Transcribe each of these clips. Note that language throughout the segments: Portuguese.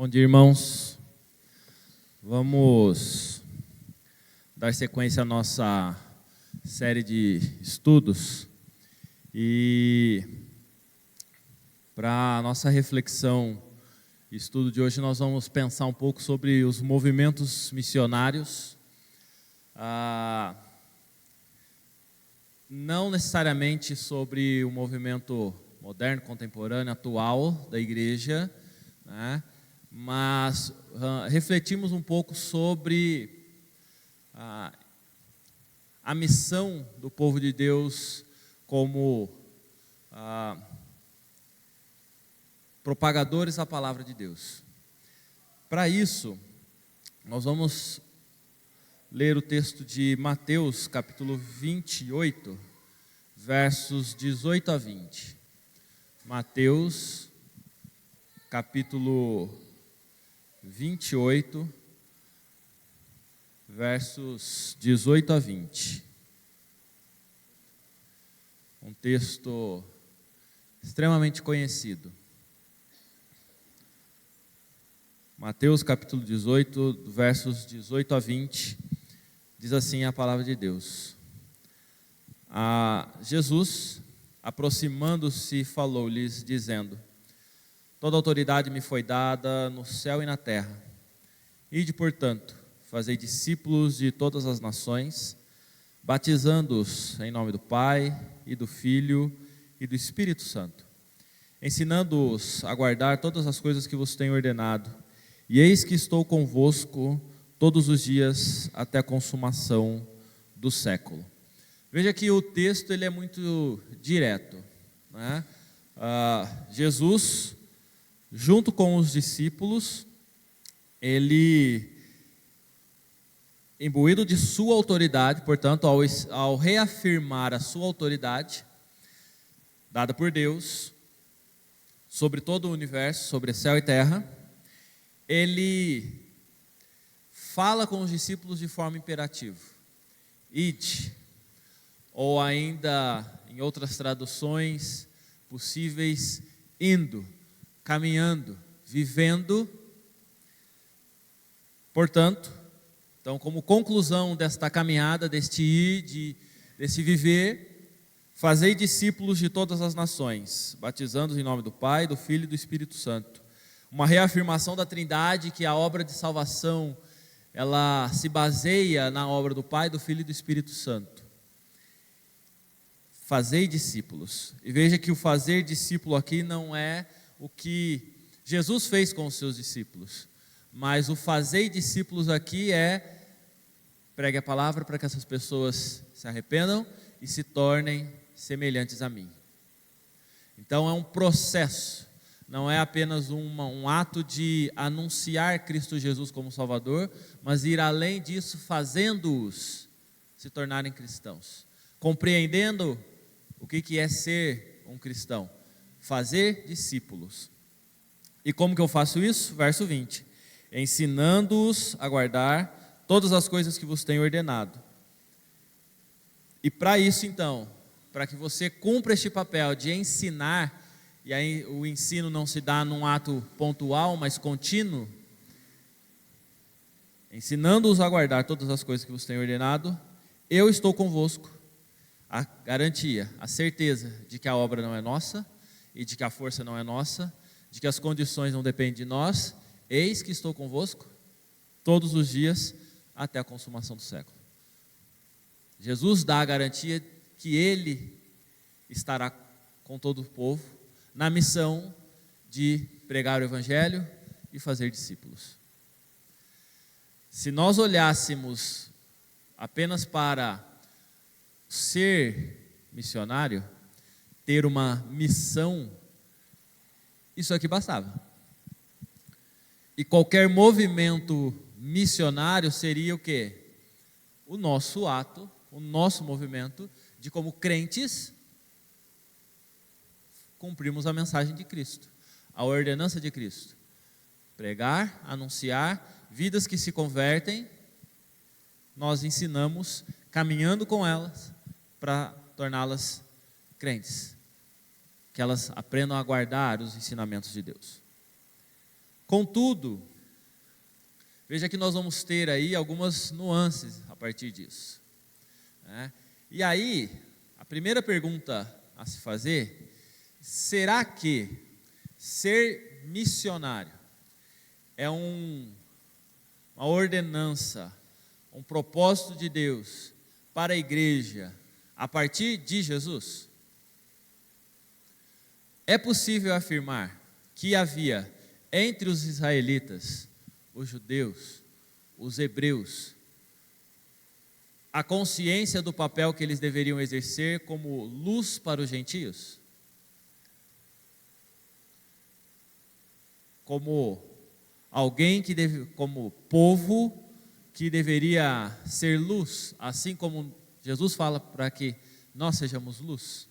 Bom dia, irmãos. Vamos dar sequência à nossa série de estudos e para a nossa reflexão e estudo de hoje nós vamos pensar um pouco sobre os movimentos missionários, não necessariamente sobre o movimento moderno, contemporâneo, atual da igreja, né? Mas refletimos um pouco sobre a missão do povo de Deus como propagadores da palavra de Deus. Para isso, nós vamos ler o texto de Mateus, capítulo 28, versos 18 a 20. Mateus, capítulo 28, versos 18 a 20. Um texto extremamente conhecido. Mateus capítulo 18, versos 18 a 20, diz assim a palavra de Deus. Jesus, aproximando-se, falou-lhes, dizendo: toda autoridade me foi dada no céu e na terra. Ide, portanto, fazei discípulos de todas as nações, batizando-os em nome do Pai, e do Filho, e do Espírito Santo, ensinando-os a guardar todas as coisas que vos tenho ordenado. E eis que estou convosco todos os dias até a consumação do século. Veja que o texto ele é muito direto, né? Jesus, junto com os discípulos, ele, imbuído de sua autoridade, portanto, ao reafirmar a sua autoridade, dada por Deus, sobre todo o universo, sobre céu e terra, ele fala com os discípulos de forma imperativa. Ide, ou ainda, em outras traduções possíveis, indo, caminhando, vivendo. Portanto, então, como conclusão desta caminhada, deste ir, desse viver, fazei discípulos de todas as nações, batizando-os em nome do Pai, do Filho e do Espírito Santo. Uma reafirmação da Trindade, que a obra de salvação, ela se baseia na obra do Pai, do Filho e do Espírito Santo. Fazei discípulos. E veja que o fazer discípulo aqui não é o que Jesus fez com os seus discípulos, mas o fazer discípulos aqui é: pregue a palavra para que essas pessoas se arrependam e se tornem semelhantes a mim. Então é um processo, não é apenas um ato de anunciar Cristo Jesus como Salvador, mas ir além disso, fazendo-os se tornarem cristãos, compreendendo o que é ser um cristão, fazer discípulos. E como que eu faço isso? Verso 20: ensinando-os a guardar todas as coisas que vos tenho ordenado. E para isso então, para que você cumpra este papel de ensinar, e aí o ensino não se dá num ato pontual, mas contínuo, ensinando-os a guardar todas as coisas que vos tenho ordenado, eu estou convosco. A garantia, a certeza de que a obra não é nossa, e de que a força não é nossa, de que as condições não dependem de nós. Eis que estou convosco todos os dias até a consumação do século. Jesus dá a garantia que Ele estará com todo o povo na missão de pregar o Evangelho e fazer discípulos. Se nós olhássemos apenas para ser missionário, ter uma missão, isso aqui bastava. E qualquer movimento missionário seria o quê? O nosso ato, o nosso movimento de, como crentes, cumprirmos a mensagem de Cristo, a ordenança de Cristo. Pregar, anunciar, vidas que se convertem, nós ensinamos, caminhando com elas, para torná-las crentes, que elas aprendam a guardar os ensinamentos de Deus. Contudo, veja que nós vamos ter aí algumas nuances a partir disso, né? E aí, a primeira pergunta a se fazer: será que ser missionário é uma ordenança, um propósito de Deus para a igreja a partir de Jesus? É possível afirmar que havia entre os israelitas, os judeus, os hebreus, a consciência do papel que eles deveriam exercer como luz para os gentios? Como alguém que como povo que deveria ser luz, assim como Jesus fala para que nós sejamos luz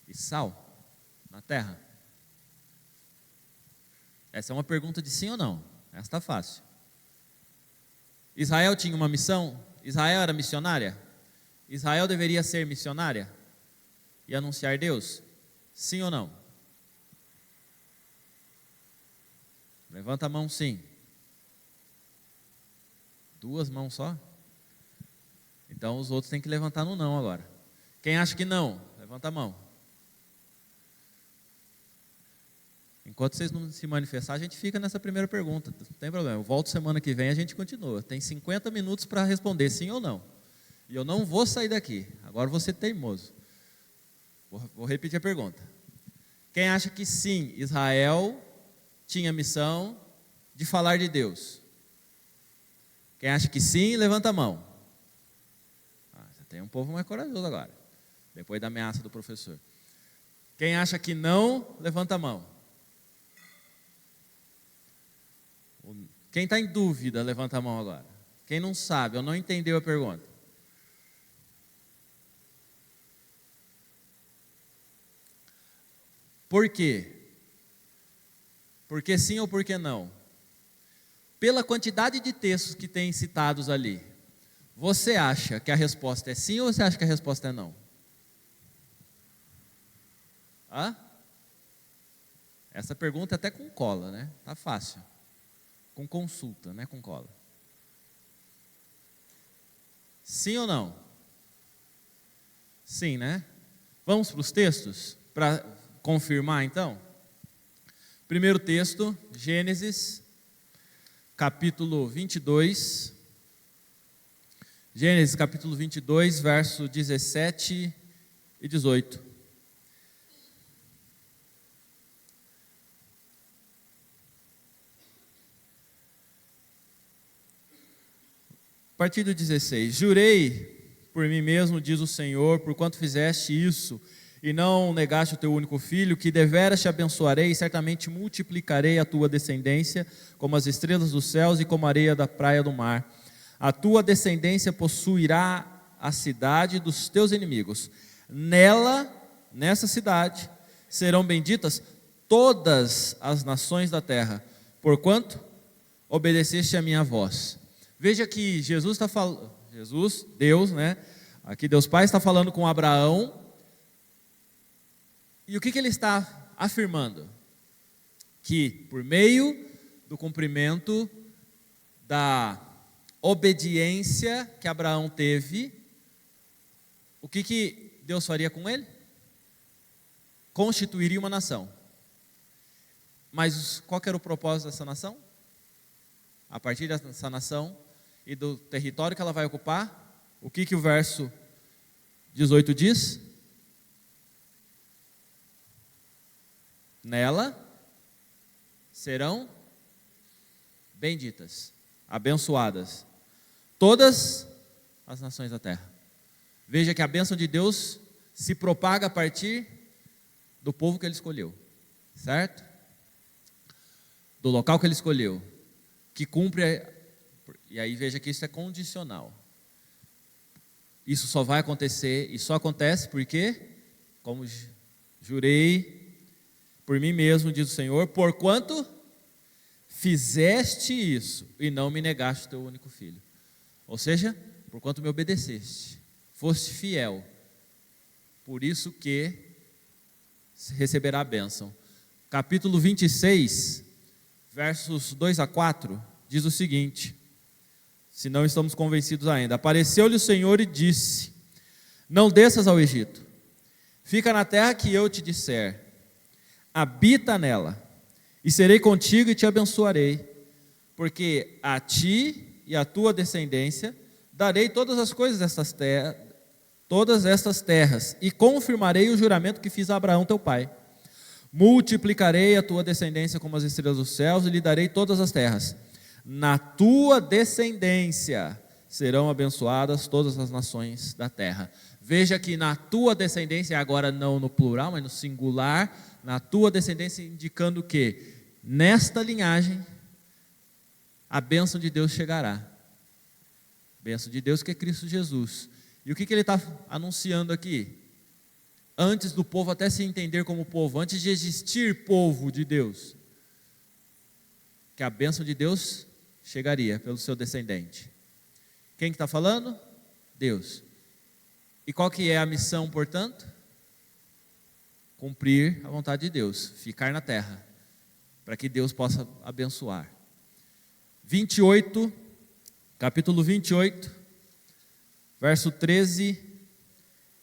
e sal na terra? Essa é uma pergunta de sim ou não. Essa está fácil. Israel tinha uma missão? Israel era missionária? Israel deveria ser missionária e anunciar Deus? Sim ou não? Levanta a mão, sim. 2 mãos só? Então os outros têm que levantar no não agora. Quem acha que não, levanta a mão. Enquanto vocês não se manifestarem, a gente fica nessa primeira pergunta, não tem problema. Eu volto semana que vem, a gente continua. Tem 50 minutos para responder sim ou não. E eu não vou sair daqui. Agora vou ser teimoso. Vou repetir a pergunta. Quem acha que sim, Israel tinha missão de falar de Deus? Quem acha que sim, levanta a mão. Tem um povo mais corajoso agora, depois da ameaça do professor. Quem acha que não, levanta a mão. Quem está em dúvida, levanta a mão agora. Quem não sabe ou não entendeu a pergunta? Por quê? Por que sim ou por que não? Pela quantidade de textos que tem citados ali, você acha que a resposta é sim ou você acha que a resposta é não? Hã? Essa pergunta é até com cola, né? Tá fácil. Com consulta, né? Com cola. Sim ou não? Sim, né? Vamos para os textos para confirmar então? Primeiro texto, Gênesis, capítulo 22. Gênesis, capítulo 22, verso 17 e 18. A partir do 16: Jurei por mim mesmo, diz o Senhor, porquanto fizeste isso e não negaste o teu único filho, que deveras te abençoarei e certamente multiplicarei a tua descendência como as estrelas dos céus e como a areia da praia do mar. A tua descendência possuirá a cidade dos teus inimigos. Nessa cidade, serão benditas todas as nações da terra, porquanto obedeceste a minha voz. Veja que Jesus está falando, Deus, né? Aqui Deus Pai está falando com Abraão. E o que ele está afirmando? Que por meio do cumprimento da obediência que Abraão teve, o que Deus faria com ele? Constituiria uma nação. Mas qual que era o propósito dessa nação? A partir dessa nação e do território que ela vai ocupar, o que o verso 18 diz? Nela serão benditas, abençoadas todas as nações da terra. Veja que a bênção de Deus se propaga a partir do povo que ele escolheu, certo? Do local que ele escolheu, que cumpre, e aí veja que isso é condicional. Isso só vai acontecer, e só acontece porque, como jurei por mim mesmo, diz o Senhor, porquanto fizeste isso e não me negaste o teu único filho. Ou seja, porquanto me obedeceste, foste fiel, por isso que receberá a bênção. Capítulo 26, versos 2 a 4, diz o seguinte, se não estamos convencidos ainda: apareceu-lhe o Senhor e disse: não desças ao Egito, fica na terra que eu te disser, habita nela, e serei contigo e te abençoarei, porque a ti e à tua descendência darei todas as coisas destas terras, todas estas terras, e confirmarei o juramento que fiz a Abraão teu pai. Multiplicarei a tua descendência como as estrelas dos céus, e lhe darei todas as terras. Na tua descendência serão abençoadas todas as nações da terra. Veja que na tua descendência, agora não no plural, mas no singular, na tua descendência, indicando que nesta linhagem a bênção de Deus chegará. Bênção de Deus que é Cristo Jesus. E o que ele está anunciando aqui? Antes do povo até se entender como povo, antes de existir povo de Deus, que a bênção de Deus chegaria pelo seu descendente. Quem que está falando? Deus. E qual que é a missão, portanto? Cumprir a vontade de Deus, ficar na terra, para que Deus possa abençoar. 28, capítulo 28, verso 13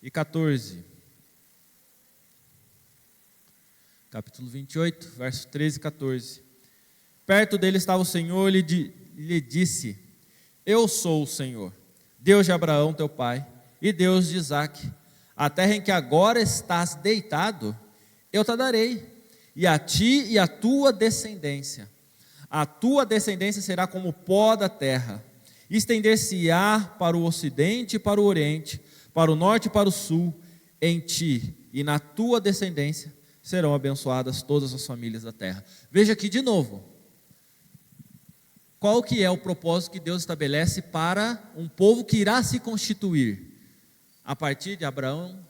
e 14. Capítulo 28, verso 13 e 14. Perto dele estava o Senhor e lhe disse: eu sou o Senhor, Deus de Abraão teu pai, e Deus de Isaque. A terra em que agora estás deitado, eu te darei, e a ti e a tua descendência. A tua descendência será como o pó da terra, estender-se-á para o ocidente e para o oriente, para o norte e para o sul. Em ti e na tua descendência serão abençoadas todas as famílias da terra. Veja aqui de novo, qual que é o propósito que Deus estabelece para um povo que irá se constituir a partir de Abraão,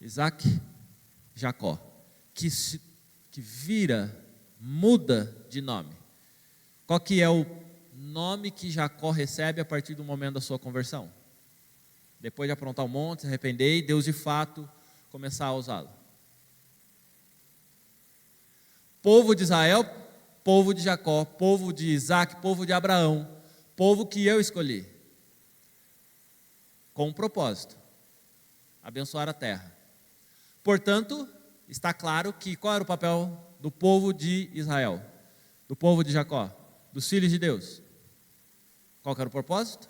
Isaque, Jacó, que muda de nome. Qual que é o nome que Jacó recebe a partir do momento da sua conversão? Depois de aprontar um monte, se arrepender, e Deus de fato começar a usá-lo. Povo de Israel, povo de Jacó, povo de Isaque, povo de Abraão, povo que eu escolhi, com um propósito: abençoar a terra. Portanto, está claro que qual era o papel do povo de Israel, do povo de Jacó, dos filhos de Deus? Qual era o propósito?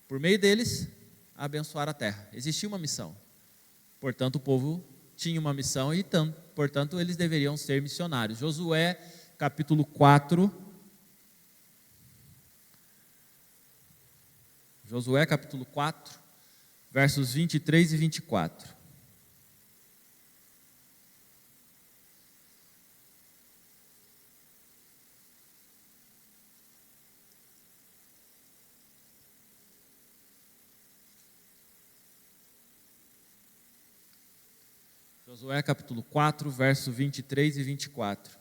Por meio deles, abençoar a terra. Existia uma missão. Portanto, o povo tinha uma missão e, portanto, eles deveriam ser missionários. Josué, capítulo 4. Josué, capítulo 4, versos 23 e 24. Josué capítulo 4, verso 23 e 24.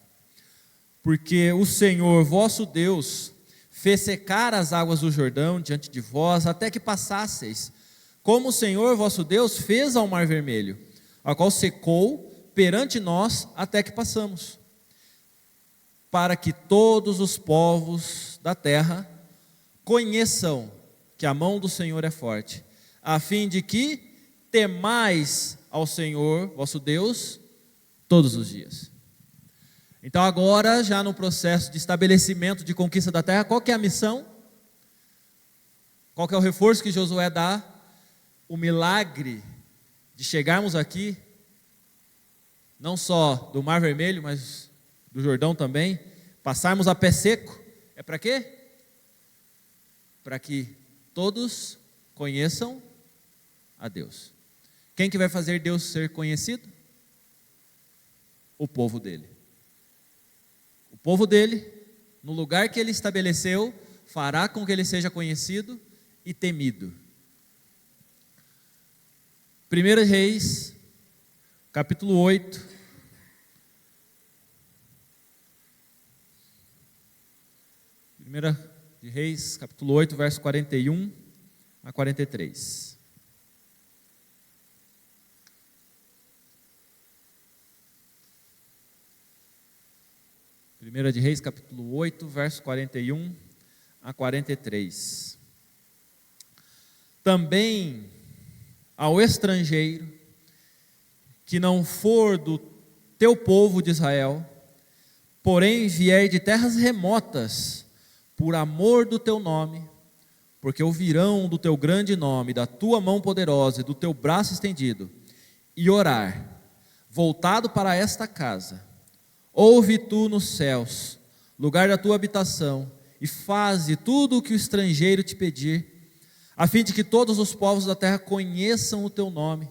Porque o Senhor vosso Deus fez secar as águas do Jordão diante de vós, até que passasseis, como o Senhor vosso Deus fez ao Mar Vermelho, a qual secou perante nós até que passamos, para que todos os povos da terra conheçam que a mão do Senhor é forte, a fim de que temais ao Senhor vosso Deus todos os dias. Então agora, já no processo de estabelecimento de conquista da terra, qual que é a missão? Qual que é o reforço que Josué dá? O milagre de chegarmos aqui, não só do Mar Vermelho, mas do Jordão também, passarmos a pé seco, é para quê? Para que todos conheçam a Deus. Quem que vai fazer Deus ser conhecido? O povo dele. O povo dele, no lugar que ele estabeleceu, fará com que ele seja conhecido e temido. 1 Reis, capítulo 8. 1 Reis, capítulo 8, verso 41 a 43. 1 de Reis, capítulo 8, verso 41 a 43. Também ao estrangeiro que não for do teu povo de Israel, porém vier de terras remotas, por amor do teu nome, porque ouvirão do teu grande nome, da tua mão poderosa e do teu braço estendido, e orar, voltado para esta casa, ouve tu nos céus, lugar da tua habitação, e faze tudo o que o estrangeiro te pedir, a fim de que todos os povos da terra conheçam o teu nome,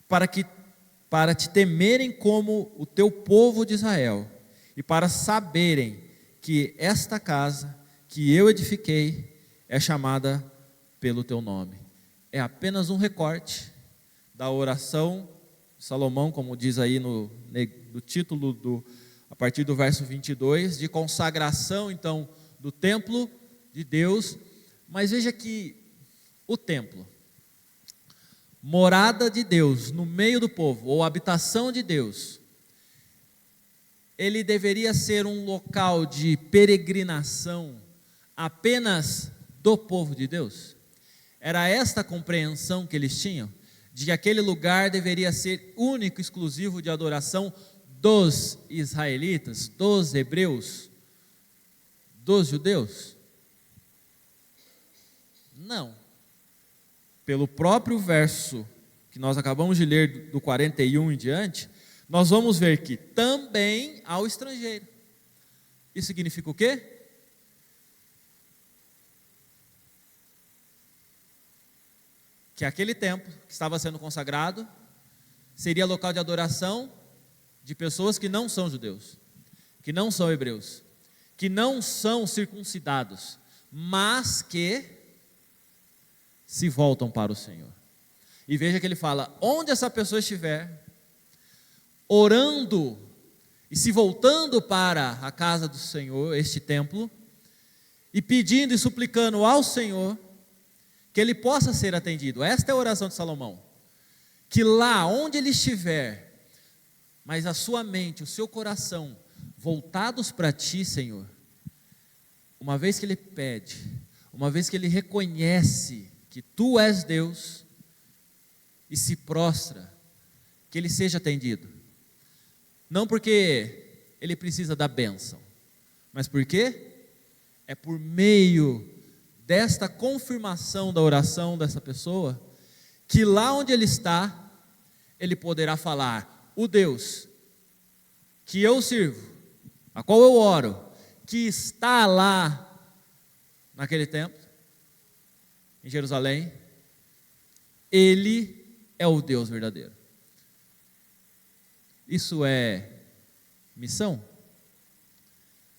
para te temerem como o teu povo de Israel, e para saberem que esta casa que eu edifiquei é chamada pelo teu nome. É apenas um recorte da oração de Salomão, como diz aí no título, a partir do verso 22, de consagração então do templo de Deus. Mas veja que o templo, morada de Deus no meio do povo, ou habitação de Deus, ele deveria ser um local de peregrinação apenas do povo de Deus? Era esta a compreensão que eles tinham, de que aquele lugar deveria ser único, exclusivo de adoração dos israelitas, dos hebreus, dos judeus? Não. Pelo próprio verso que nós acabamos de ler, do 41 em diante, nós vamos ver que também ao estrangeiro. Isso significa o quê? Que aquele templo que estava sendo consagrado seria local de adoração de pessoas que não são judeus, que não são hebreus, que não são circuncidados, mas que se voltam para o Senhor. E veja que ele fala: onde essa pessoa estiver orando e se voltando para a casa do Senhor, este templo, e pedindo e suplicando ao Senhor que ele possa ser atendido. Esta é a oração de Salomão. Que lá onde ele estiver, mas a sua mente, o seu coração voltados para ti, Senhor, uma vez que ele pede, uma vez que ele reconhece que tu és Deus e se prostra, que ele seja atendido. Não porque ele precisa da bênção, mas porque é por meio desta confirmação da oração dessa pessoa, que lá onde ele está, ele poderá falar: o Deus que eu sirvo, a qual eu oro, que está lá naquele templo, em Jerusalém, ele é o Deus verdadeiro. Isso é missão?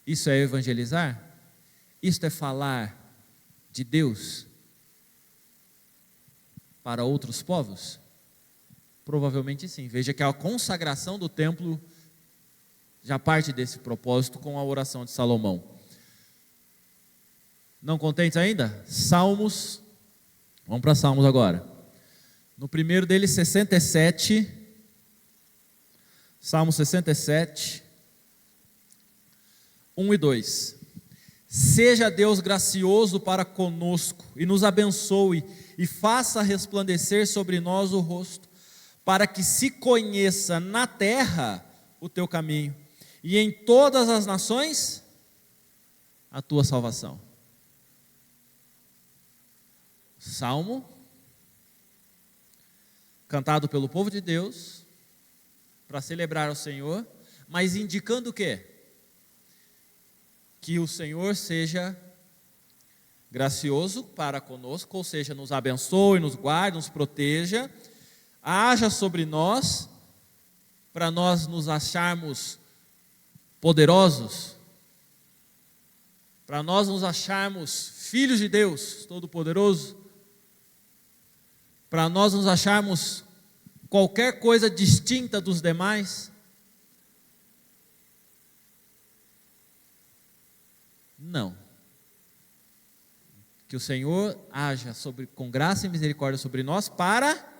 Isso é evangelizar? Isso é falar de Deus para outros povos? Provavelmente sim. Veja que a consagração do templo já parte desse propósito com a oração de Salomão. Não contentes ainda? Salmos. Vamos para Salmos agora. No primeiro deles, 67. Salmo 67, 1 e 2. Seja Deus gracioso para conosco e nos abençoe e faça resplandecer sobre nós o rosto, para que se conheça na terra o teu caminho e em todas as nações a tua salvação. Salmo cantado pelo povo de Deus para celebrar ao Senhor, mas indicando o quê? Que o Senhor seja gracioso para conosco, ou seja, nos abençoe, nos guarde, nos proteja, haja sobre nós, para nós nos acharmos poderosos, para nós nos acharmos filhos de Deus Todo-Poderoso, para nós nos acharmos qualquer coisa distinta dos demais. Não. Que o Senhor haja com graça e misericórdia sobre nós, para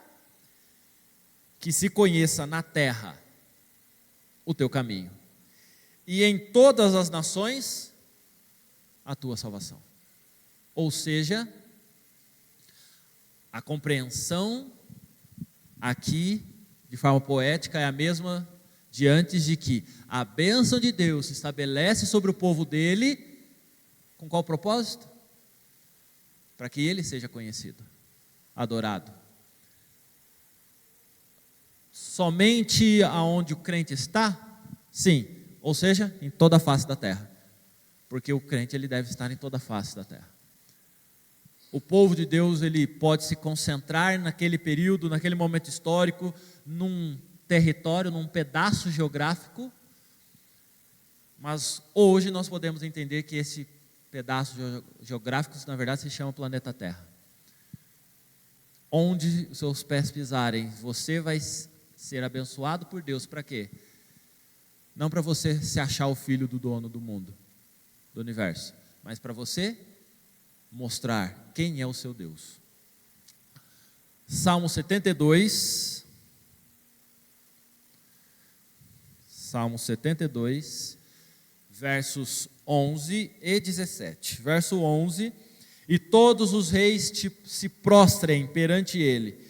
que se conheça na terra o teu caminho. e em todas as nações a tua salvação. Ou seja, a compreensão aqui, de forma poética, é a mesma de antes, de que a bênção de Deus se estabelece sobre o povo dele, com qual propósito? Para que ele seja conhecido, adorado. Somente aonde o crente está? Sim, ou seja, em toda a face da terra, porque o crente ele deve estar em toda a face da terra. O povo de Deus ele pode se concentrar naquele período, naquele momento histórico, num território, num pedaço geográfico, mas hoje nós podemos entender que esse pedaço geográfico, na verdade, se chama planeta Terra. Onde os seus pés pisarem, você vai ser abençoado por Deus. Para quê? Não para você se achar o filho do dono do mundo, do universo, mas para você mostrar quem é o seu Deus. Salmo 72, versos 11 e 17. Verso 11: e todos os reis se prostrem perante ele,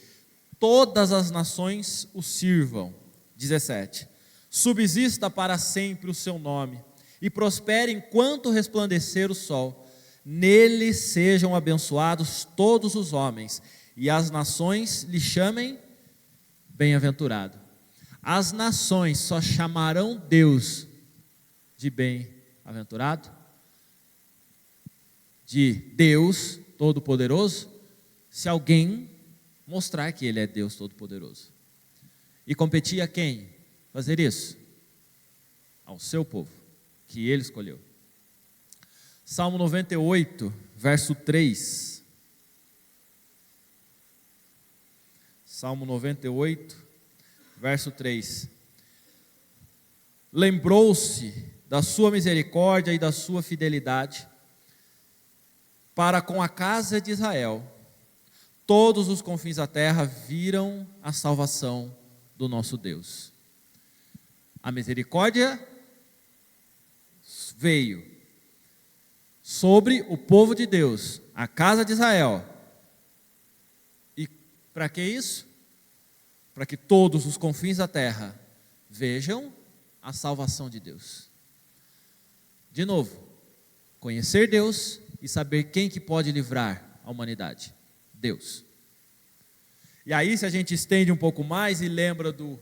todas as nações o sirvam. 17: subsista para sempre o seu nome, e prospere enquanto resplandecer o sol. Nele sejam abençoados todos os homens, e as nações lhe chamem bem-aventurado. As nações só chamarão Deus de bem-aventurado, de Deus Todo-Poderoso, se alguém mostrar que Ele é Deus Todo-Poderoso. E competir a quem fazer isso? Ao seu povo, que Ele escolheu. Salmo 98, verso 3. Salmo 98, verso 3. Lembrou-se da sua misericórdia e da sua fidelidade para com a casa de Israel. Todos os confins da terra viram a salvação do nosso Deus. A misericórdia veio sobre o povo de Deus, a casa de Israel. E para que isso? Para que todos os confins da terra vejam a salvação de Deus. De novo, conhecer Deus e saber quem que pode livrar a humanidade. Deus. E aí, se a gente estende um pouco mais e lembra do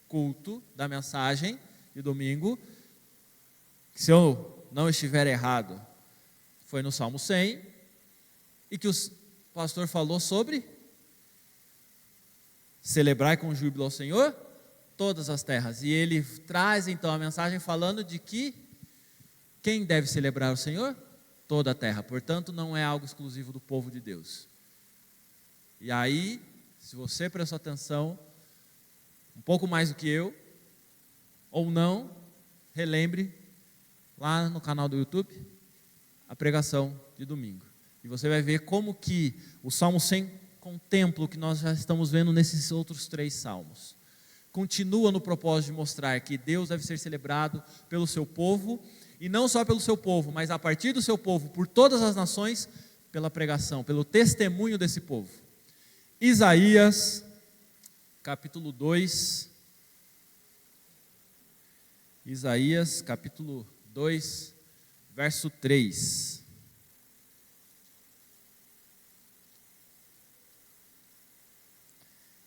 culto, da mensagem de domingo, se eu não estiver errado, foi no Salmo 100, e que o pastor falou sobre celebrar com júbilo ao Senhor todas as terras. E ele traz então a mensagem falando de que quem deve celebrar o Senhor? Toda a terra. Portanto, não é algo exclusivo do povo de Deus. E aí, se você prestou atenção, um pouco mais do que eu, ou não, relembre lá no canal do YouTube a pregação de domingo. E você vai ver como que o Salmo 100 contempla o que nós já estamos vendo nesses outros 3 salmos. Continua no propósito de mostrar que Deus deve ser celebrado pelo seu povo, e não só pelo seu povo, mas a partir do seu povo, por todas as nações, pela pregação, pelo testemunho desse povo. Isaías, capítulo 2. Isaías, capítulo 2, verso 3.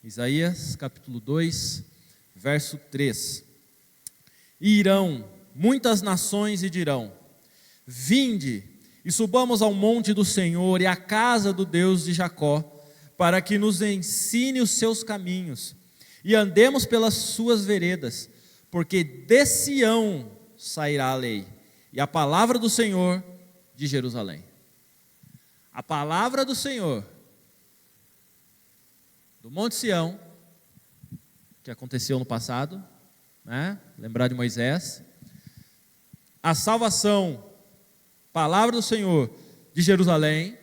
Isaías, capítulo 2, verso 3. E irão muitas nações e dirão: vinde e subamos ao monte do Senhor e à casa do Deus de Jacó, para que nos ensine os seus caminhos e andemos pelas suas veredas, porque de Sião sairá a lei e a palavra do Senhor de Jerusalém. A palavra do Senhor do Monte Sião, que aconteceu no passado, né? Lembrar de Moisés. A salvação, palavra do Senhor de Jerusalém.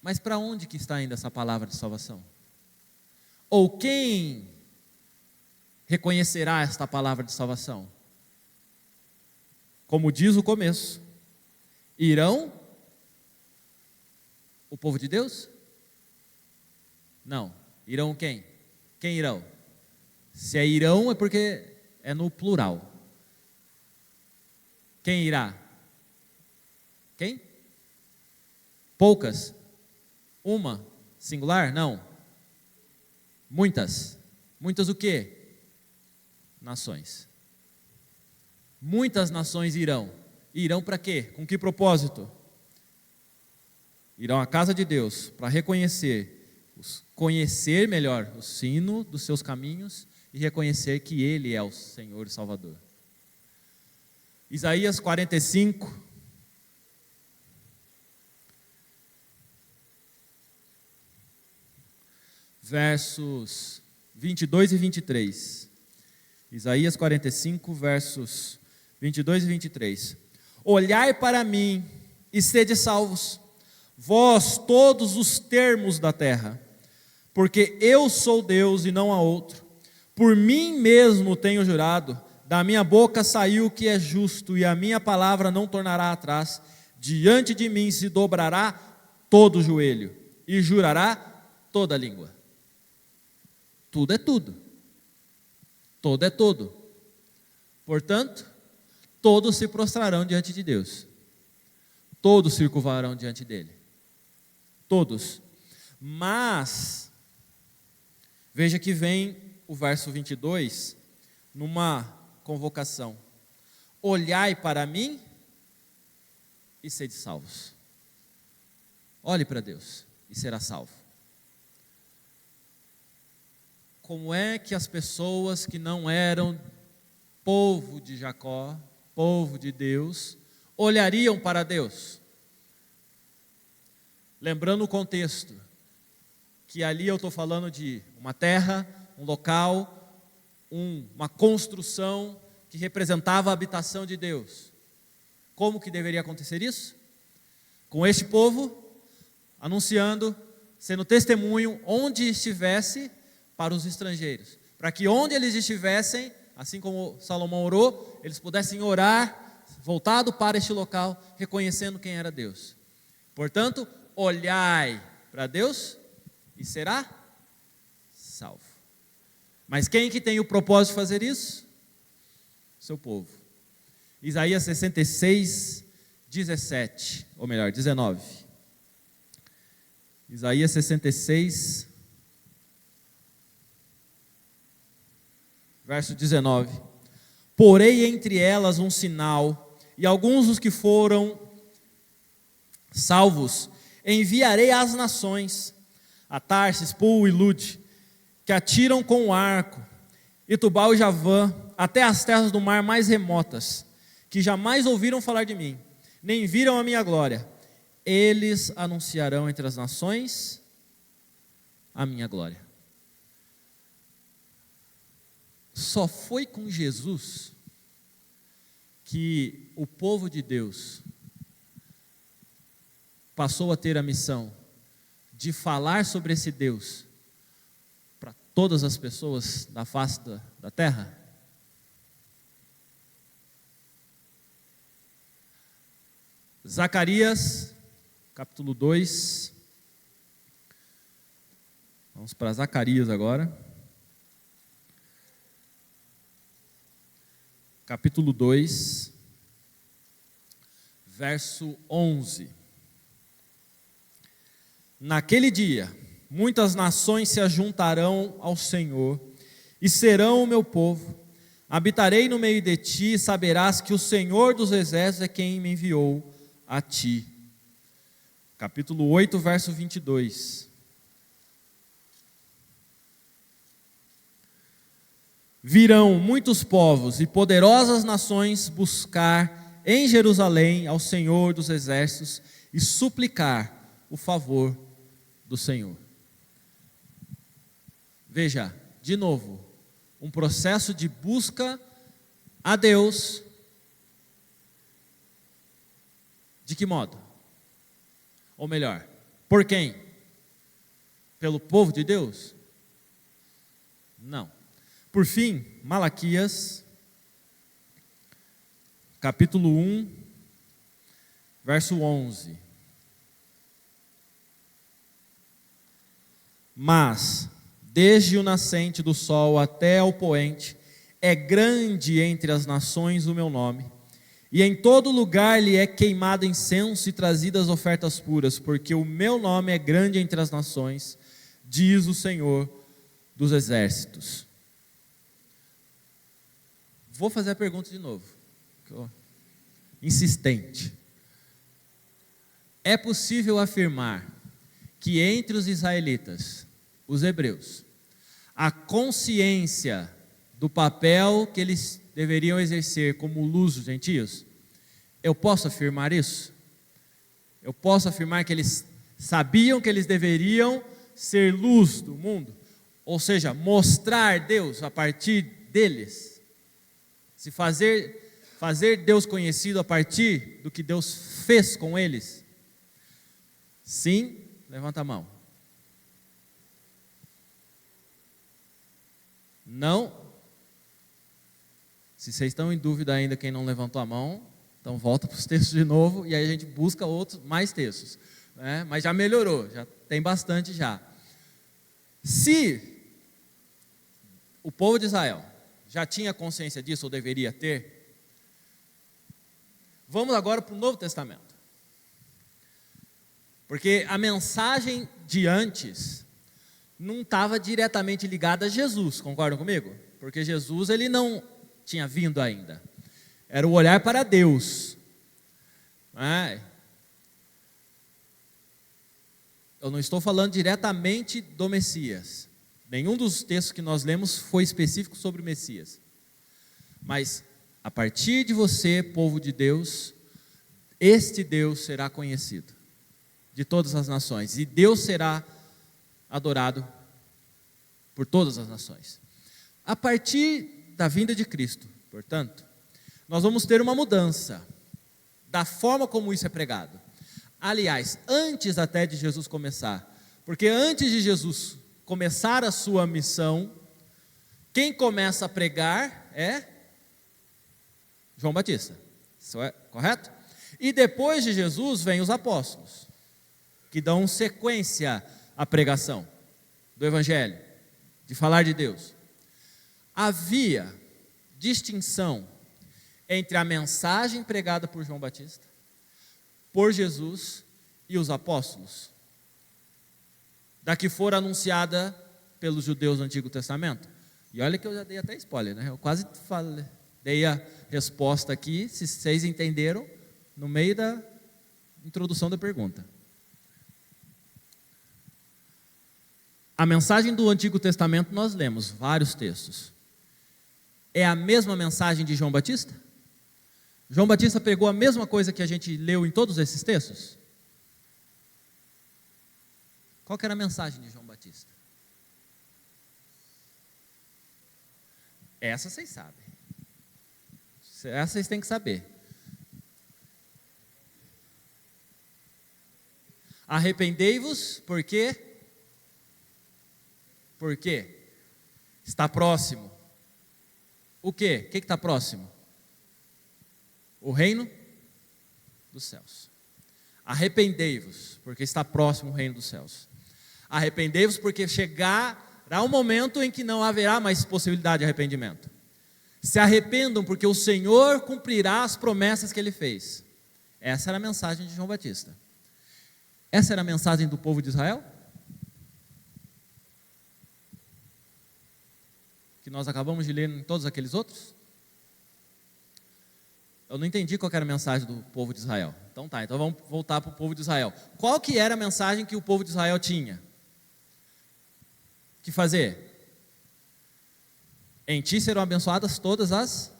Mas para onde que está indo essa palavra de salvação? Ou quem reconhecerá esta palavra de salvação? como diz o começo, irão o povo de Deus? Não. Irão quem? Quem irão? Se é irão é porque é no plural. Quem irá? Quem? Poucas? Uma? Singular? Não. Muitas. Muitas o quê? Nações. Muitas nações irão. Irão para quê? Com que propósito? Irão à casa de Deus para conhecer melhor o sino dos seus caminhos e reconhecer que Ele é o Senhor e Salvador. Isaías 45, versos 22 e 23. Isaías 45, versos 22 e 23. Olhai para mim e sede salvos, vós todos os termos da terra, porque eu sou Deus e não há outro. Por mim mesmo tenho jurado, da minha boca saiu o que é justo, e a minha palavra não tornará atrás. Diante de mim se dobrará todo o joelho, e jurará toda a língua. Tudo é tudo. Todo é todo. Portanto, todos se prostrarão diante de Deus. Todos se curvarão diante dele. Todos. Mas, veja que vem o verso 22, numa convocação. Olhai para mim e sede salvos. Olhe para Deus e será salvo. Como é que as pessoas que não eram povo de Jacó, povo de Deus, olhariam para Deus? Lembrando o contexto, que ali eu estou falando de uma terra, um local, uma construção que representava a habitação de Deus. Como que deveria acontecer isso? Com este povo, anunciando, sendo testemunho onde estivesse para os estrangeiros, para que onde eles estivessem, assim como Salomão orou, eles pudessem orar, voltado para este local, reconhecendo quem era Deus. Portanto, olhai para Deus e será salvo. Mas quem que tem o propósito de fazer isso? Seu povo. Isaías 66, 17, ou melhor, 19. Isaías 66, verso 19. Porei entre elas um sinal, e alguns dos que foram salvos enviarei às nações, a Tarsis, Pul e Lud, que atiram com o arco, e Tubal e Javã, até as terras do mar mais remotas, que jamais ouviram falar de mim, nem viram a minha glória. Eles anunciarão entre as nações a minha glória. Só foi com Jesus que o povo de Deus passou a ter a missão de falar sobre esse Deus para todas as pessoas da face da terra. Zacarias, capítulo 2. Vamos para Zacarias agora. Capítulo 2, verso 11. Naquele dia, muitas nações se ajuntarão ao Senhor e serão o meu povo. Habitarei no meio de ti e saberás que o Senhor dos exércitos é quem me enviou a ti. Capítulo 8, verso 22. Virão muitos povos e poderosas nações buscar em Jerusalém ao Senhor dos exércitos e suplicar o favor do Senhor. Veja, de novo, um processo de busca a Deus. De que modo? Ou melhor, por quem? Pelo povo de Deus? Não. Por fim, Malaquias, capítulo 1, verso 11. Mas, desde o nascente do sol até o poente, é grande entre as nações o meu nome, e em todo lugar lhe é queimado incenso e trazidas ofertas puras, porque o meu nome é grande entre as nações, diz o Senhor dos exércitos. Vou fazer a pergunta de novo, insistente. É possível afirmar que entre os israelitas, os hebreus, a consciência do papel que eles deveriam exercer como luz dos gentios? Eu posso afirmar isso? Eu posso afirmar que eles sabiam que eles deveriam ser luz do mundo? Ou seja, mostrar Deus a partir deles? Se fazer Deus conhecido a partir do que Deus fez com eles? Sim, levanta a mão. Não? Se vocês estão em dúvida ainda, quem não levantou a mão, então volta para os textos de novo e aí a gente busca mais textos, né? Mas já melhorou, já tem bastante já. Se o povo de Israel já tinha consciência disso, ou deveria ter, vamos agora para o Novo Testamento. Porque a mensagem de antes não estava diretamente ligada a Jesus, concordam comigo? Porque Jesus, ele não tinha vindo ainda. Era o olhar para Deus. Eu não estou falando diretamente do Messias. Nenhum dos textos que nós lemos foi específico sobre o Messias. Mas, a partir de você, povo de Deus, este Deus será conhecido de todas as nações. E Deus será adorado por todas as nações. A partir da vinda de Cristo, portanto, nós vamos ter uma mudança da forma como isso é pregado. Aliás, antes até de Jesus começar, porque antes de Jesus começar a sua missão, quem começa a pregar é João Batista. Isso é correto? E depois de Jesus vem os apóstolos, que dão sequência à pregação do Evangelho, de falar de Deus. Havia distinção entre a mensagem pregada por João Batista, por Jesus e os apóstolos, da que for anunciada pelos judeus do Antigo Testamento. E olha que eu já dei até spoiler, né? Eu quase dei a resposta aqui, se vocês entenderam, no meio da introdução da pergunta. A mensagem do Antigo Testamento nós lemos vários textos. É a mesma mensagem de João Batista? João Batista pregou a mesma coisa que a gente leu em todos esses textos? Qual que era a mensagem de João Batista? Essa vocês sabem. Essa vocês têm que saber. Arrependei-vos, por quê? Por quê? Está próximo. O quê? O que está próximo? O reino dos céus. Arrependei-vos, porque está próximo o reino dos céus. Arrependei-vos, porque chegará um momento em que não haverá mais possibilidade de arrependimento. Se arrependam, porque o Senhor cumprirá as promessas que Ele fez. Essa era a mensagem de João Batista. Essa era a mensagem do povo de Israel? Que nós acabamos de ler em todos aqueles outros? Eu não entendi qual era a mensagem do povo de Israel. Então vamos voltar para o povo de Israel. Qual que era a mensagem que o povo de Israel tinha que fazer? Em ti serão abençoadas todas as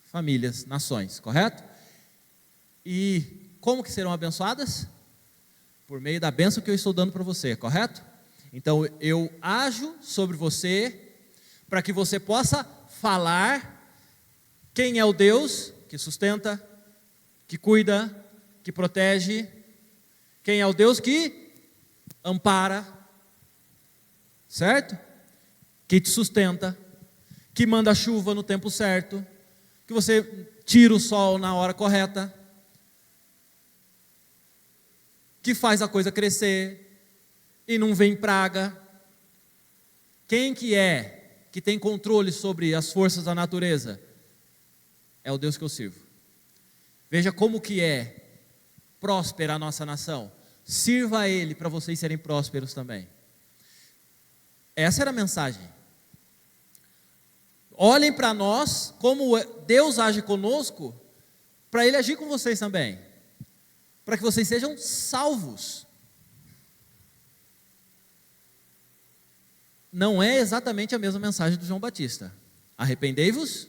famílias, nações, correto? E como que serão abençoadas? Por meio da bênção que eu estou dando para você, correto? Então eu ajo sobre você para que você possa falar quem é o Deus que sustenta, que cuida, que protege, quem é o Deus que ampara, certo? Que te sustenta, que manda chuva no tempo certo, que você tira o sol na hora correta, que faz a coisa crescer e não vem praga. Quem que tem controle sobre as forças da natureza? É o Deus que eu sirvo. Veja como que é próspera a nossa nação. Sirva a Ele para vocês serem prósperos também. Essa era a mensagem. Olhem para nós, como Deus age conosco, para Ele agir com vocês também, para que vocês sejam salvos. Não é exatamente a mesma mensagem do João Batista. Arrependei-vos,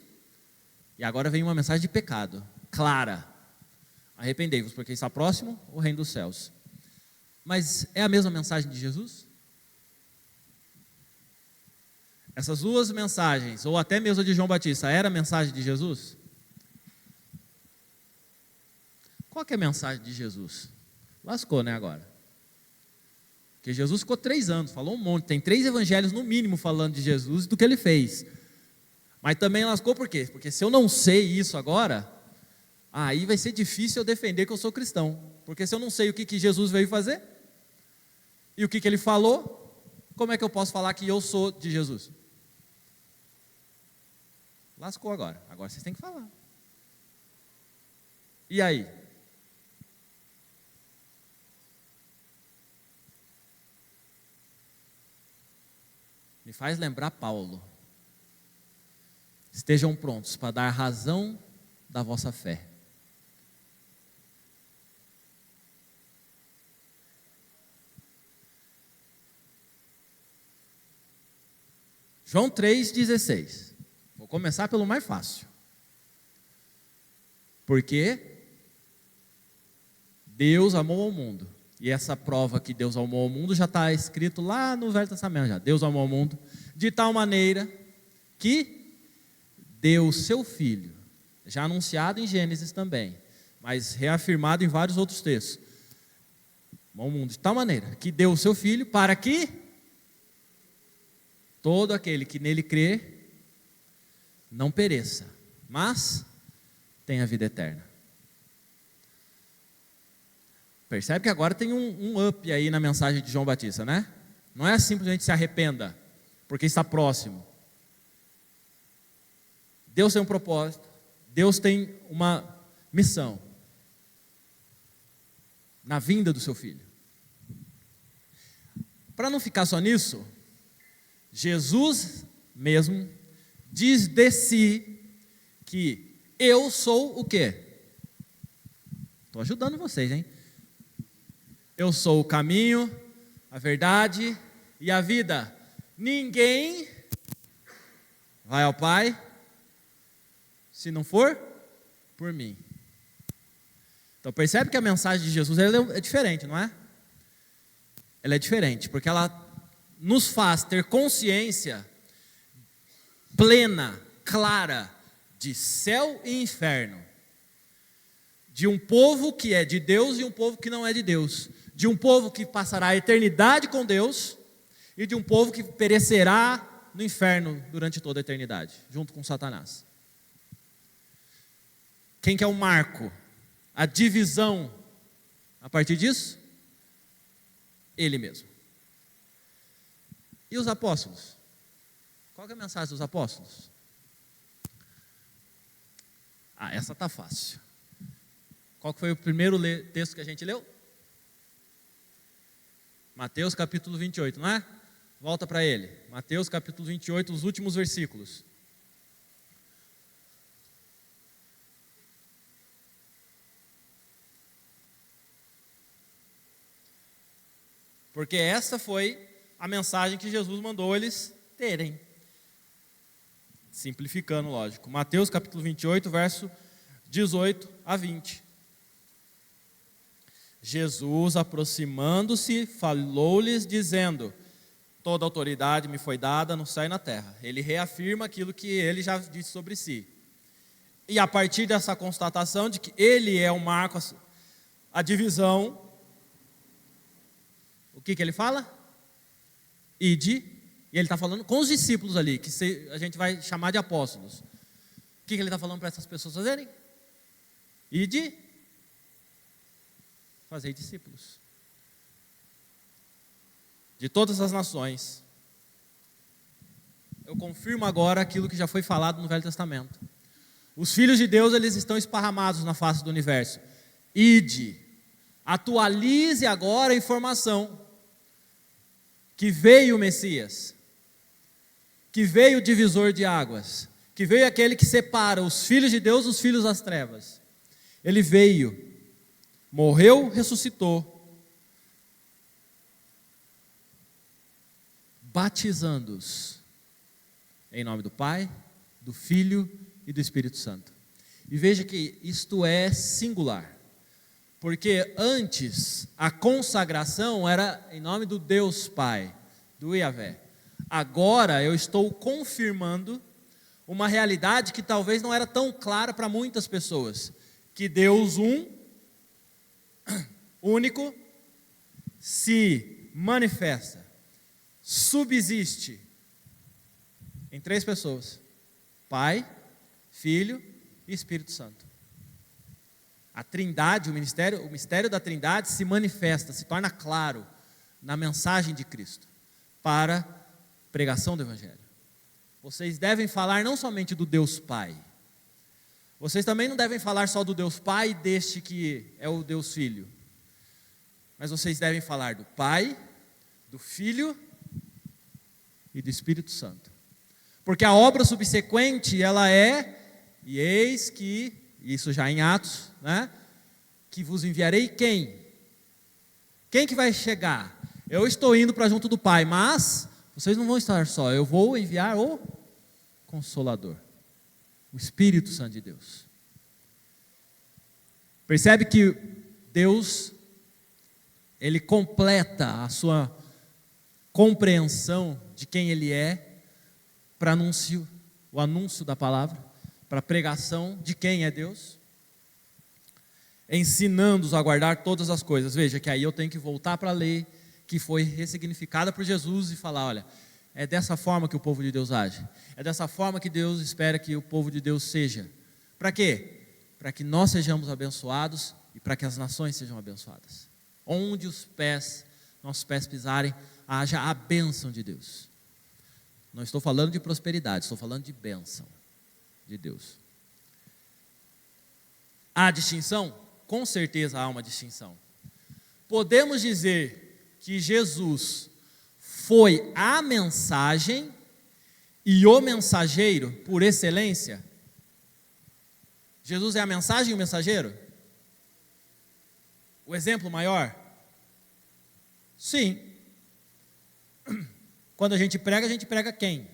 e agora vem uma mensagem de pecado, clara. Arrependei-vos, porque está próximo o reino dos céus. Mas é a mesma mensagem de Jesus? Essas duas mensagens, ou até mesmo a de João Batista, era a mensagem de Jesus? Qual que é a mensagem de Jesus? Lascou, né, agora? Porque Jesus ficou 3 anos, falou um monte, tem 3 evangelhos no mínimo falando de Jesus e do que Ele fez. Mas também lascou por quê? Porque se eu não sei isso agora, aí vai ser difícil eu defender que eu sou cristão. Porque se eu não sei o que Jesus veio fazer, e o que Ele falou, como é que eu posso falar que eu sou de Jesus? Lascou agora, agora vocês têm que falar. E aí? Me faz lembrar Paulo. Estejam prontos para dar razão da vossa fé. João 3,16. Vou começar pelo mais fácil. Porque Deus amou ao mundo. E essa prova que Deus amou ao mundo já está escrito lá no Velho Testamento. Já. Deus amou ao mundo de tal maneira que deu o seu Filho, já anunciado em Gênesis também, mas reafirmado em vários outros textos. Amou ao mundo de tal maneira que deu o seu Filho para que todo aquele que nele crê não pereça, mas tenha vida eterna. Percebe que agora tem um up aí na mensagem de João Batista, né? Não é simplesmente se arrependa, porque está próximo. Deus tem um propósito, Deus tem uma missão na vinda do seu Filho. Para não ficar só nisso, Jesus mesmo diz de si que eu sou o quê? Estou ajudando vocês, hein? Eu sou o caminho, a verdade e a vida. Ninguém vai ao Pai se não for por mim. Então percebe que a mensagem de Jesus ela é diferente, não é? Ela é diferente, porque ela nos faz ter consciência plena, clara, de céu e inferno. De um povo que é de Deus e um povo que não é de Deus. De um povo que passará a eternidade com Deus e de um povo que perecerá no inferno durante toda a eternidade, junto com Satanás. Quem que é o marco? A divisão a partir disso? Ele mesmo. E os apóstolos? Qual que é a mensagem dos apóstolos? Essa está fácil. Qual que foi o primeiro texto que a gente leu? Mateus capítulo 28, não é? Volta para ele. Mateus capítulo 28, os últimos versículos. Porque essa foi a mensagem que Jesus mandou eles terem. Simplificando, lógico. Mateus capítulo 28, verso 18 a 20. Jesus, aproximando-se, falou-lhes dizendo: toda autoridade me foi dada no céu e na terra. Ele reafirma aquilo que ele já disse sobre si. E a partir dessa constatação de que ele é o marco, a divisão, o que ele fala? Ide, e ele está falando com os discípulos ali, que a gente vai chamar de apóstolos. que ele está falando para essas pessoas fazerem? Ide, fazer discípulos de todas as nações. Eu confirmo agora aquilo que já foi falado no Velho Testamento. Os filhos de Deus, eles estão esparramados na face do universo. Ide, atualize agora a informação que veio o Messias, que veio o divisor de águas, que veio aquele que separa os filhos de Deus dos filhos das trevas. Ele veio, morreu, ressuscitou, batizando-os em nome do Pai, do Filho e do Espírito Santo. E veja que isto é singular, porque antes a consagração era em nome do Deus Pai, do Yahvé. Agora eu estou confirmando uma realidade que talvez não era tão clara para muitas pessoas, que Deus único, se manifesta, subsiste em 3 pessoas: Pai, Filho e Espírito Santo. A Trindade, o mistério da Trindade se manifesta, se torna claro na mensagem de Cristo para pregação do Evangelho. Vocês devem falar não somente do Deus Pai, vocês também não devem falar só do Deus Pai, deste que é o Deus Filho, mas vocês devem falar do Pai, do Filho e do Espírito Santo. Porque a obra subsequente, ela é, e eis que, isso já em Atos, né? Que vos enviarei quem? Quem que vai chegar? Eu estou indo para junto do Pai, mas vocês não vão estar só, eu vou enviar o Consolador, o Espírito Santo de Deus. Percebe que Deus, Ele completa a sua compreensão de quem Ele é, para o anúncio da palavra, para a pregação de quem é Deus, ensinando-os a guardar todas as coisas. Veja que aí eu tenho que voltar para a lei, que foi ressignificada por Jesus, e falar: olha, é dessa forma que o povo de Deus age, é dessa forma que Deus espera que o povo de Deus seja. Para quê? Para que nós sejamos abençoados e para que as nações sejam abençoadas. Onde nossos pés pisarem, haja a bênção de Deus. Não estou falando de prosperidade, estou falando de bênção de Deus. Há distinção? Com certeza há uma distinção. Podemos dizer que Jesus foi a mensagem e o mensageiro por excelência? Jesus é a mensagem e o mensageiro? O exemplo maior? Sim. Quando a gente prega quem?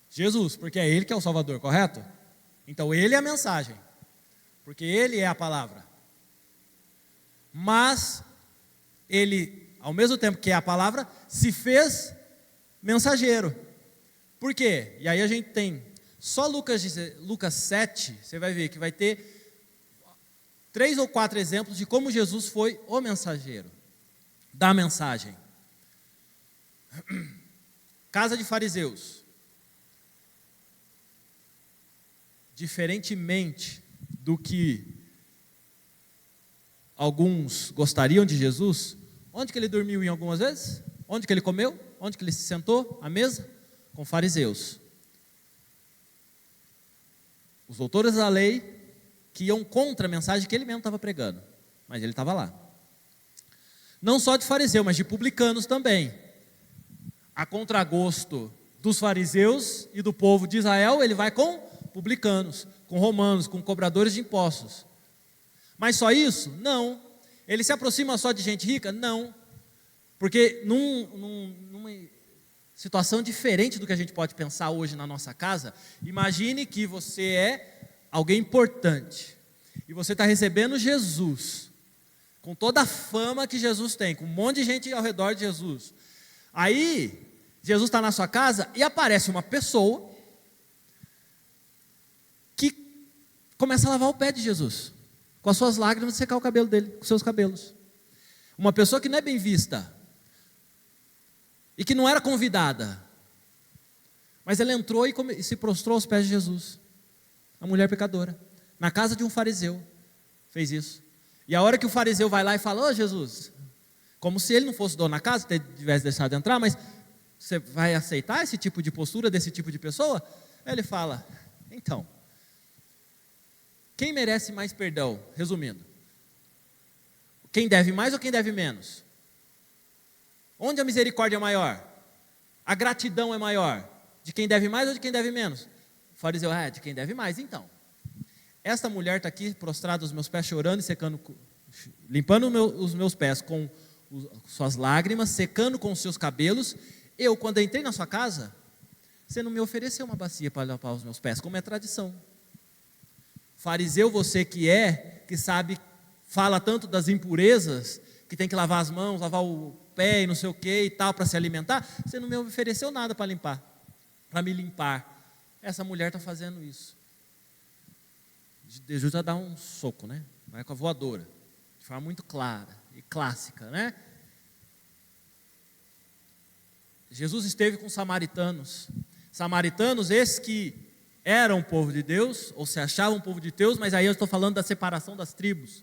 Jesus, porque é Ele que é o Salvador, correto? Então Ele é a mensagem, porque Ele é a palavra. Mas Ele, ao mesmo tempo que é a palavra, se fez mensageiro. Por quê? E aí a gente tem, só Lucas 7, você vai ver que vai ter 3 ou 4 exemplos de como Jesus foi o mensageiro da mensagem. Casa de fariseus. Diferentemente do que alguns gostariam de Jesus, onde que ele dormiu em algumas vezes? Onde que ele comeu? Onde que ele se sentou à mesa? Com fariseus. Os doutores da lei que iam contra a mensagem que ele mesmo estava pregando, mas ele estava lá. Não só de fariseu, mas de publicanos também. A contragosto dos fariseus e do povo de Israel, ele vai com publicanos, com romanos, com cobradores de impostos. Mas só isso? Não. Ele se aproxima só de gente rica? Não. Porque numa situação diferente do que a gente pode pensar hoje na nossa casa, imagine que você é alguém importante e você está recebendo Jesus, com toda a fama que Jesus tem, com um monte de gente ao redor de Jesus. Aí, Jesus está na sua casa e aparece uma pessoa que começa a lavar o pé de Jesus, com as suas lágrimas, e secar o cabelo dele, com seus cabelos. Uma pessoa que não é bem vista e que não era convidada, mas ela entrou e se prostrou aos pés de Jesus. A mulher pecadora, na casa de um fariseu, fez isso. E a hora que o fariseu vai lá e fala: ô Jesus, como se ele não fosse dono da casa, tivesse deixado de entrar, mas você vai aceitar esse tipo de postura desse tipo de pessoa? Ele fala: então, quem merece mais perdão? Resumindo, quem deve mais ou quem deve menos? Onde a misericórdia é maior? A gratidão é maior? De quem deve mais ou de quem deve menos? O fariseu: de quem deve mais. Então, esta mulher está aqui prostrada aos meus pés, chorando e secando, limpando os meus pés com suas lágrimas, secando com os seus cabelos. Eu, quando entrei na sua casa, você não me ofereceu uma bacia para lavar os meus pés, como é tradição. Fariseu, você que sabe, fala tanto das impurezas, que tem que lavar as mãos, lavar o pé e não sei o que e tal, para se alimentar, você não me ofereceu nada para limpar, para me limpar. Essa mulher está fazendo isso. Jesus já dá um soco, né? Vai com a voadora, de forma muito clara e clássica, né? Jesus esteve com samaritanos. Samaritanos, esses que eram povo de Deus, ou se achavam povo de Deus, mas aí eu estou falando da separação das tribos,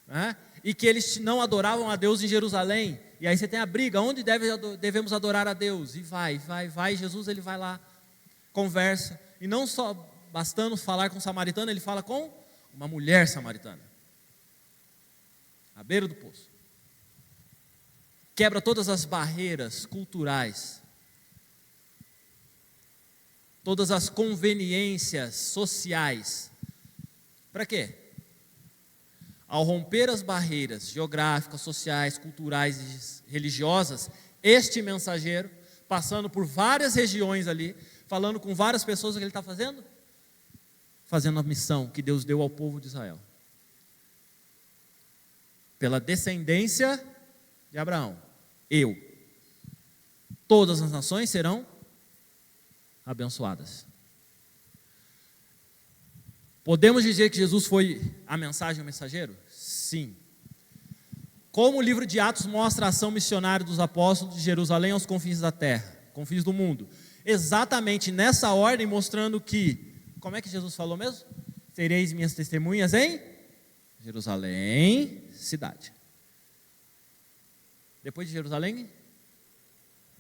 né? E que eles não adoravam a Deus em Jerusalém. E aí você tem a briga: onde devemos adorar a Deus? E vai, Jesus ele vai lá, conversa, e não só bastando falar com o samaritano, ele fala com uma mulher samaritana, à beira do poço. Quebra todas as barreiras culturais, todas as conveniências sociais. Para quê? Ao romper as barreiras geográficas, sociais, culturais e religiosas, este mensageiro, passando por várias regiões ali, falando com várias pessoas, o que ele está fazendo? Fazendo a missão que Deus deu ao povo de Israel. Pela descendência de Abraão, todas as nações serão abençoadas. Podemos dizer que Jesus foi a mensagem, o mensageiro? Sim. Como o livro de Atos mostra a ação missionária dos apóstolos de Jerusalém aos confins da terra, confins do mundo. Exatamente nessa ordem, mostrando que, como é que Jesus falou mesmo? Sereis minhas testemunhas em Jerusalém, cidade. Depois de Jerusalém,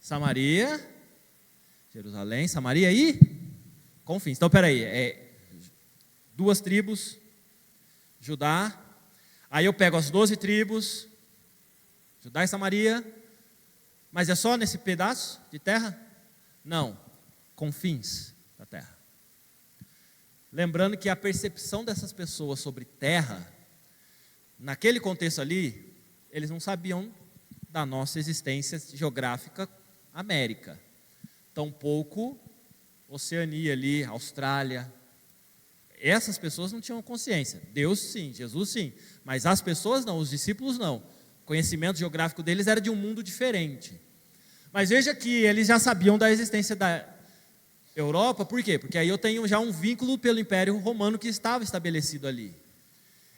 Samaria, Jerusalém, Samaria e confins. Então, peraí, 2 tribos, Judá, aí eu pego as 12 tribos, Judá e Samaria, mas é só nesse pedaço de terra? Não, confins da terra. Lembrando que a percepção dessas pessoas sobre terra, naquele contexto ali, eles não sabiam da nossa existência geográfica América, tampouco Oceania ali, Austrália. Essas pessoas não tinham consciência. Deus sim, Jesus sim, mas as pessoas não, os discípulos não. O conhecimento geográfico deles era de um mundo diferente. Mas veja que eles já sabiam da existência da Europa. Por quê? Porque aí eu tenho já um vínculo pelo Império Romano que estava estabelecido ali.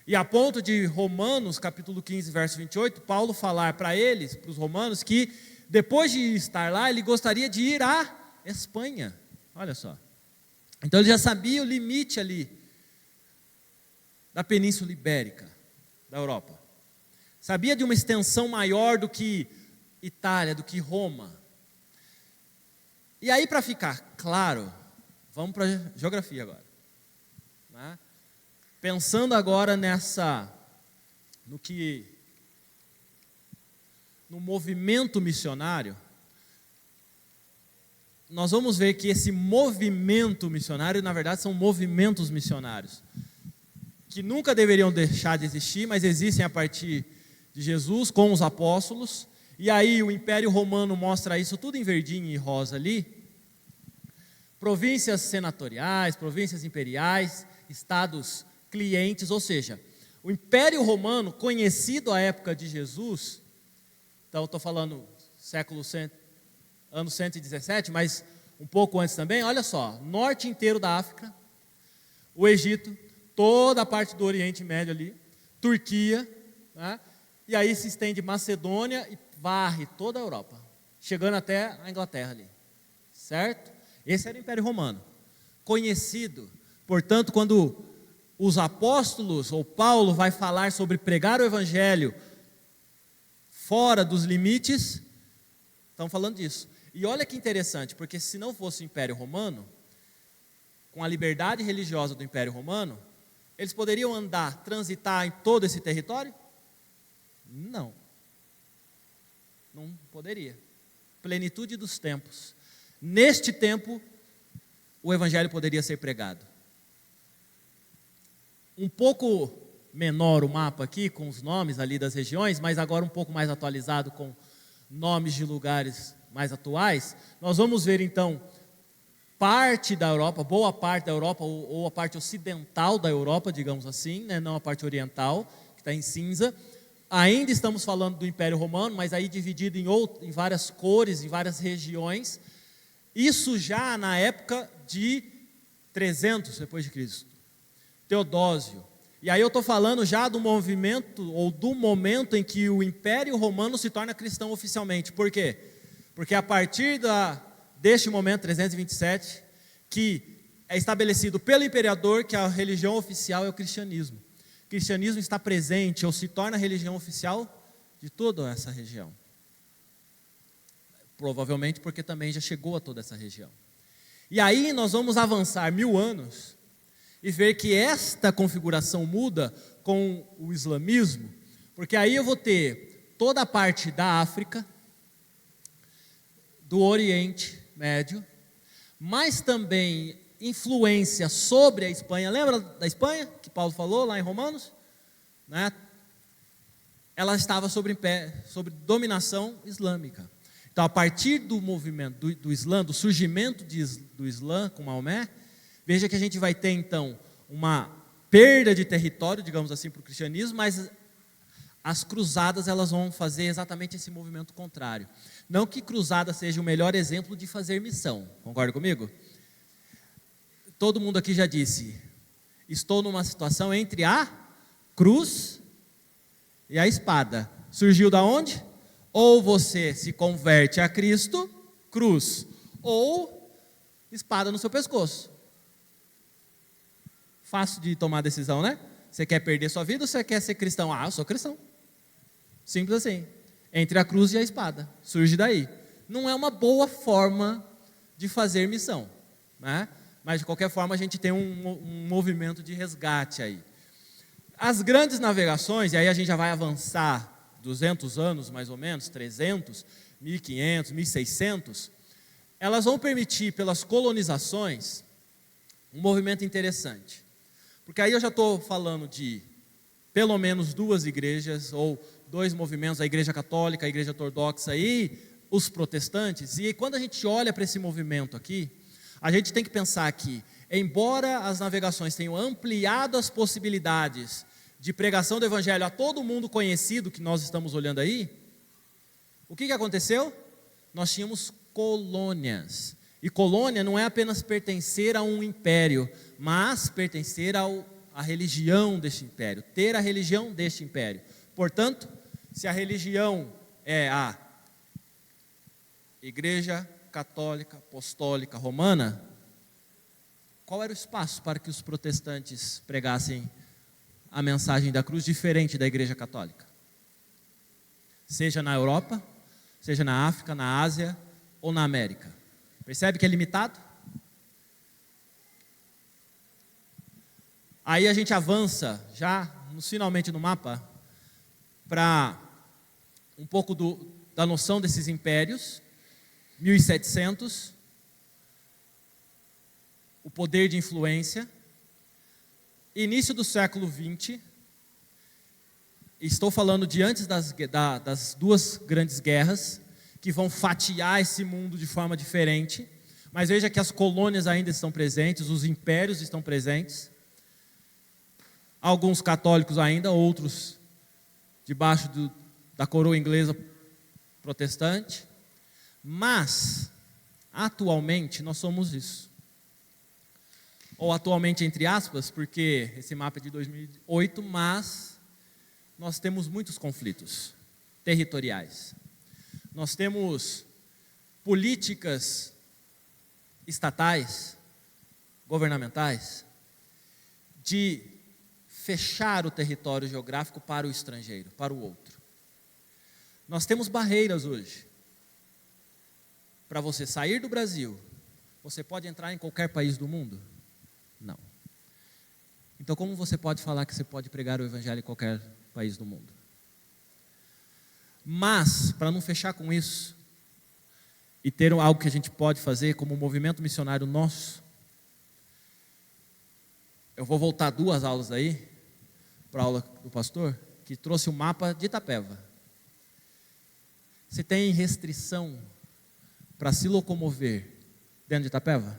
E a ponto de Romanos, capítulo 15, verso 28, Paulo falar para eles, para os romanos, que depois de estar lá, ele gostaria de ir à Espanha. Olha só. Então ele já sabia o limite ali da Península Ibérica, da Europa. Sabia de uma extensão maior do que Itália, do que Roma. E aí, para ficar claro, vamos para a geografia agora, né? Pensando agora no movimento missionário, nós vamos ver que esse movimento missionário, na verdade, são movimentos missionários, que nunca deveriam deixar de existir, mas existem a partir de Jesus, com os apóstolos. E aí o Império Romano mostra isso tudo em verdinho e rosa ali. Províncias senatoriais, províncias imperiais, estados clientes, ou seja, o Império Romano, conhecido à época de Jesus, então estou falando ano 117, mas um pouco antes também, olha só, norte inteiro da África, o Egito, toda a parte do Oriente Médio ali, Turquia, né? E aí se estende Macedônia e varre toda a Europa, chegando até a Inglaterra ali, certo? Esse era o Império Romano, conhecido Portanto, quando os apóstolos, ou Paulo, vai falar sobre pregar o evangelho fora dos limites, estão falando disso. E olha que interessante, porque se não fosse o Império Romano, com a liberdade religiosa do Império Romano, eles poderiam andar, transitar em todo esse território? Não. Não poderia. Plenitude dos tempos. Neste tempo, o evangelho poderia ser pregado. Um pouco menor o mapa aqui, com os nomes ali das regiões, mas agora um pouco mais atualizado com nomes de lugares mais atuais. Nós vamos ver então parte da Europa, boa parte da Europa, ou a parte ocidental da Europa, digamos assim, né? Não a parte oriental, que está em cinza. Ainda estamos falando do Império Romano, mas aí dividido em várias cores, em várias regiões. Isso já na época de 300 depois de Cristo. Teodósio. E aí eu estou falando já do movimento, ou do momento em que o Império Romano se torna cristão oficialmente. Por quê? Porque a partir deste momento, 327, que é estabelecido pelo imperador que a religião oficial é o cristianismo. O cristianismo está presente, ou se torna a religião oficial de toda essa região. Provavelmente porque também já chegou a toda essa região. E aí nós vamos avançar 1000 anos e ver que esta configuração muda com o islamismo, porque aí eu vou ter toda a parte da África, do Oriente Médio, mas também influência sobre a Espanha. Lembra da Espanha, que Paulo falou lá em Romanos? Né? Ela estava sobre dominação islâmica. Então, a partir do movimento do Islã, do surgimento do Islã com Maomé, veja que a gente vai ter, então, uma perda de território, digamos assim, para o cristianismo, mas as cruzadas elas vão fazer exatamente esse movimento contrário. Não que cruzada seja o melhor exemplo de fazer missão, concorda comigo? Todo mundo aqui já disse, estou numa situação entre a cruz e a espada. Surgiu da onde? Ou você se converte a Cristo, cruz, ou espada no seu pescoço. Fácil de tomar a decisão, né? Você quer perder sua vida ou você quer ser cristão? Ah, eu sou cristão. Simples assim. Entre a cruz e a espada. Surge daí. Não é uma boa forma de fazer missão, né? Mas de qualquer forma a gente tem um movimento de resgate aí. As grandes navegações, e aí a gente já vai avançar 200 anos mais ou menos, 300, 1500, 1600, elas vão permitir pelas colonizações um movimento interessante. Porque aí eu já estou falando de pelo menos 2 igrejas, ou 2 movimentos, a igreja católica, a igreja ortodoxa e os protestantes. E quando a gente olha para esse movimento aqui, a gente tem que pensar que, embora as navegações tenham ampliado as possibilidades de pregação do evangelho a todo mundo conhecido que nós estamos olhando aí, o que aconteceu? Nós tínhamos colônias. E colônia não é apenas pertencer a um império, mas pertencer à religião deste império, ter a religião deste império. Portanto, se a religião é a Igreja Católica Apostólica Romana, qual era o espaço para que os protestantes pregassem a mensagem da cruz diferente da Igreja Católica? Seja na Europa, seja na África, na Ásia ou na América. Percebe que é limitado? Aí a gente avança já finalmente no mapa para um pouco da noção desses impérios. 1700, o poder de influência. Início do século 20, estou falando de antes das 2 grandes guerras, que vão fatiar esse mundo de forma diferente, mas veja que as colônias ainda estão presentes, os impérios estão presentes, alguns católicos ainda, outros debaixo da coroa inglesa protestante, mas atualmente nós somos isso. Ou atualmente entre aspas, porque esse mapa é de 2008, mas nós temos muitos conflitos territoriais. Nós temos políticas estatais, governamentais, de fechar o território geográfico para o estrangeiro, para o outro. Nós temos barreiras hoje. Para você sair do Brasil, você pode entrar em qualquer país do mundo? Não. Então, como você pode falar que você pode pregar o evangelho em qualquer país do mundo? Mas, para não fechar com isso, e ter algo que a gente pode fazer como um movimento missionário nosso, eu vou voltar 2 aulas aí, para a aula do pastor, que trouxe o mapa de Itapeva. Você tem restrição para se locomover dentro de Itapeva?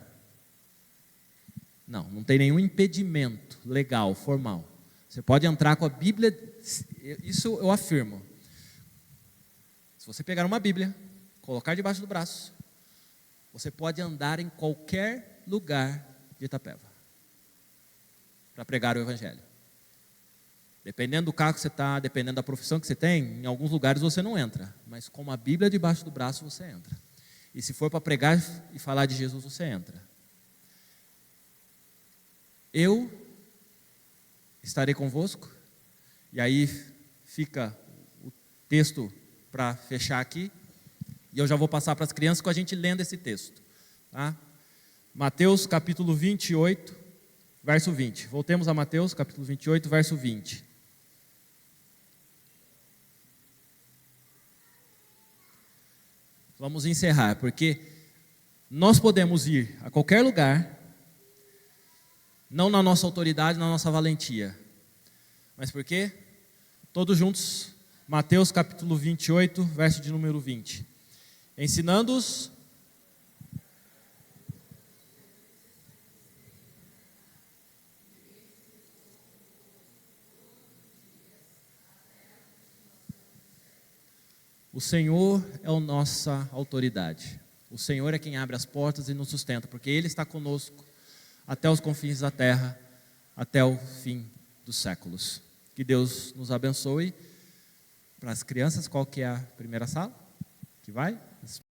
Não, não tem nenhum impedimento legal, formal. Você pode entrar com a Bíblia, isso eu afirmo. Se você pegar uma Bíblia, colocar debaixo do braço, você pode andar em qualquer lugar de Itapeva para pregar o evangelho. Dependendo do carro que você está, dependendo da profissão que você tem, em alguns lugares você não entra, mas com a Bíblia debaixo do braço você entra. E se for para pregar e falar de Jesus, você entra. Eu estarei convosco, e aí fica o texto para fechar aqui, e eu já vou passar para as crianças com a gente lendo esse texto. Tá? Mateus capítulo 28, verso 20. Voltemos a Mateus capítulo 28, verso 20. Vamos encerrar, porque nós podemos ir a qualquer lugar, não na nossa autoridade, na nossa valentia. Mas por quê? Todos juntos, Mateus capítulo 28, verso de número 20. Ensinando-os o Senhor é a nossa autoridade. O Senhor é quem abre as portas e nos sustenta, porque Ele está conosco até os confins da terra, até o fim dos séculos. Que Deus nos abençoe. Para as crianças, qual que é a primeira sala? Que vai?